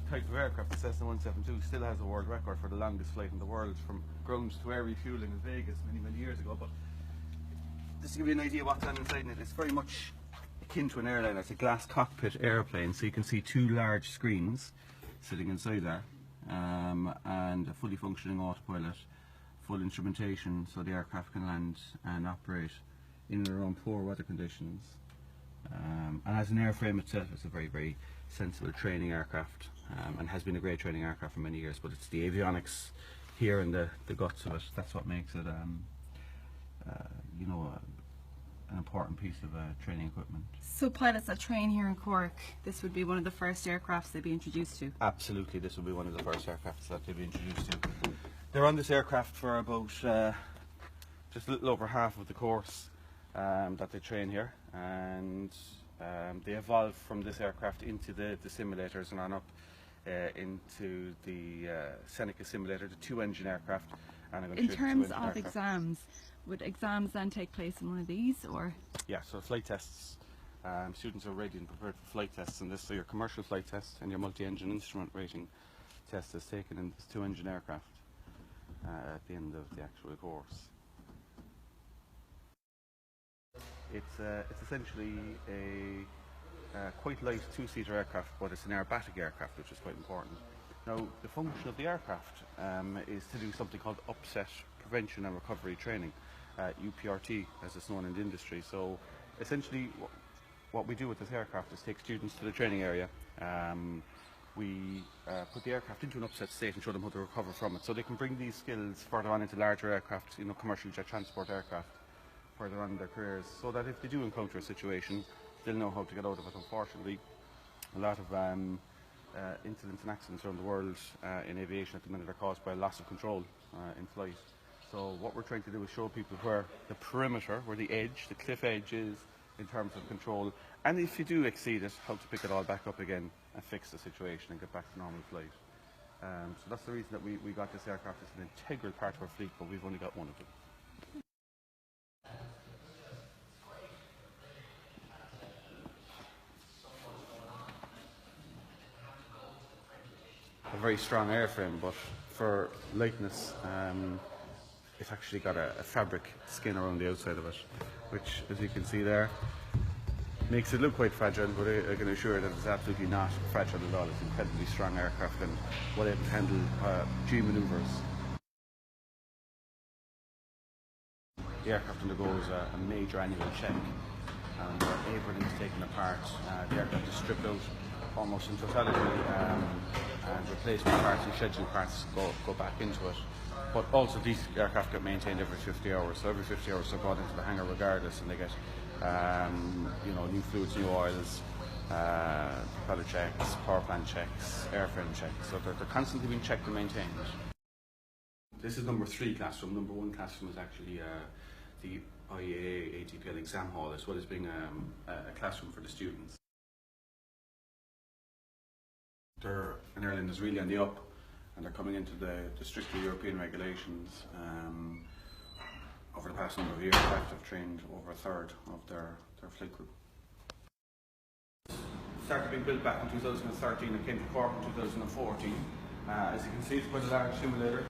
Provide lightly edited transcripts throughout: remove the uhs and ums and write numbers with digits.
type of aircraft, the Cessna 172, still has a world record for the longest flight in the world from ground to air refueling in Vegas many years ago. But just to give you an idea what's on inside it, it's very much akin to an airliner. It's a glass cockpit airplane, so you can see two large screens sitting inside there, and a fully functioning autopilot, full instrumentation, so the aircraft can land and operate in and around poor weather conditions. And as an airframe itself, it's a very sensible training aircraft, and has been a great training aircraft for many years. But it's the avionics here and the guts of it, that's what makes it you know, an important piece of training equipment. So pilots that train here in Cork, this would be one of the first aircrafts they'd be introduced to? Absolutely, this will be one of the first aircrafts that they'll be introduced to. They're on this aircraft for about just a little over half of the course that they train here, and they evolved from this aircraft into the simulators and on up into the Seneca simulator, the two-engine aircraft. And I'm going to in terms of exams, would exams then take place in one of these, or? Yeah, so flight tests. Students are ready and prepared for flight tests in this. So your commercial flight test and your multi-engine instrument rating test is taken in this two-engine aircraft at the end of the actual course. It's essentially a quite light two-seater aircraft, but it's an aerobatic aircraft, which is quite important. Now, the function of the aircraft is to do something called upset prevention and recovery training, UPRT as it's known in the industry. So essentially what we do with this aircraft is take students to the training area. We put the aircraft into an upset state and show them how to recover from it, so they can bring these skills further on into larger aircraft, you know, commercial jet transport aircraft, further on in their careers, so that if they do encounter a situation, they'll know how to get out of it. Unfortunately, a lot of incidents and accidents around the world in aviation at the minute are caused by loss of control in flight. So what we're trying to do is show people where the perimeter, where the edge, the cliff edge is in terms of control, and if you do exceed it, how to pick it all back up again and fix the situation and get back to normal flight. So that's the reason that we got this aircraft. It's an integral part of our fleet, but we've only got one of them. A very strong airframe, but for lightness, it's actually got a fabric skin around the outside of it, which, as you can see there, makes it look quite fragile, but I can assure you that it's absolutely not fragile at all. It's an incredibly strong aircraft and well able to handle G maneuvers. The aircraft undergoes a major annual check, and everything's taken apart. The aircraft is stripped out almost in totality, and replacement parts and scheduled parts go back into it. But also these aircraft get maintained every 50 hours, so every 50 hours they're brought into the hangar regardless, and they get you know, new fluids, new oils, propeller checks, power plant checks, airframe checks, so they're constantly being checked and maintained. This is number 3 classroom. Number 1 classroom is actually the IAA ATPL exam hall, as well as being a classroom for the students. They're an airline that's really on the up, and they're coming into the stricter European regulations. Over the past number of years, Afta have trained over a third of their flight crew. Started being built back in 2013 and came to Cork in 2014. As you can see, it's quite a large simulator.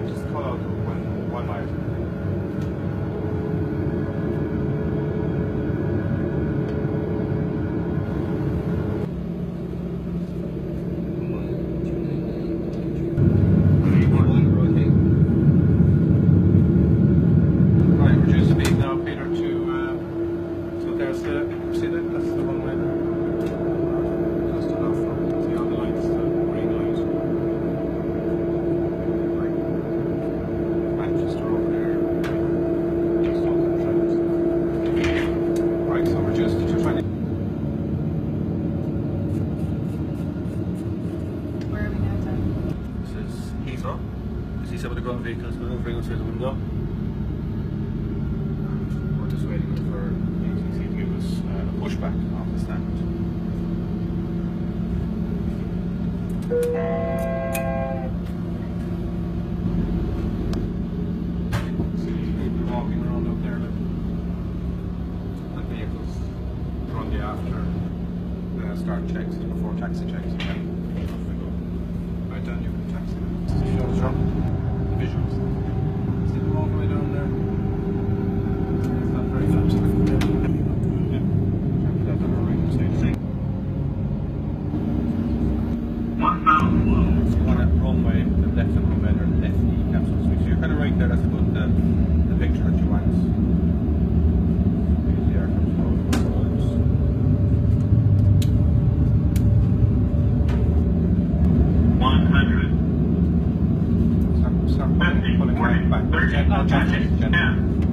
Just call out one mile. You see some of the ground vehicles maneuvering outside the window. We're just waiting for ATC to give us a pushback off the stand. See people walking around. checks, before taxi checks. Okay. Right down, you can taxi. Shows up the visuals. See them all the way down there? It's not very fast. Yeah. Put that on our right side. So you want to runway, the left hand runway, or the left knee capsule switch. So you're kind of right there. That's about the picture that you want. The aircraft's rolls. 100. Start pulling back. Attention.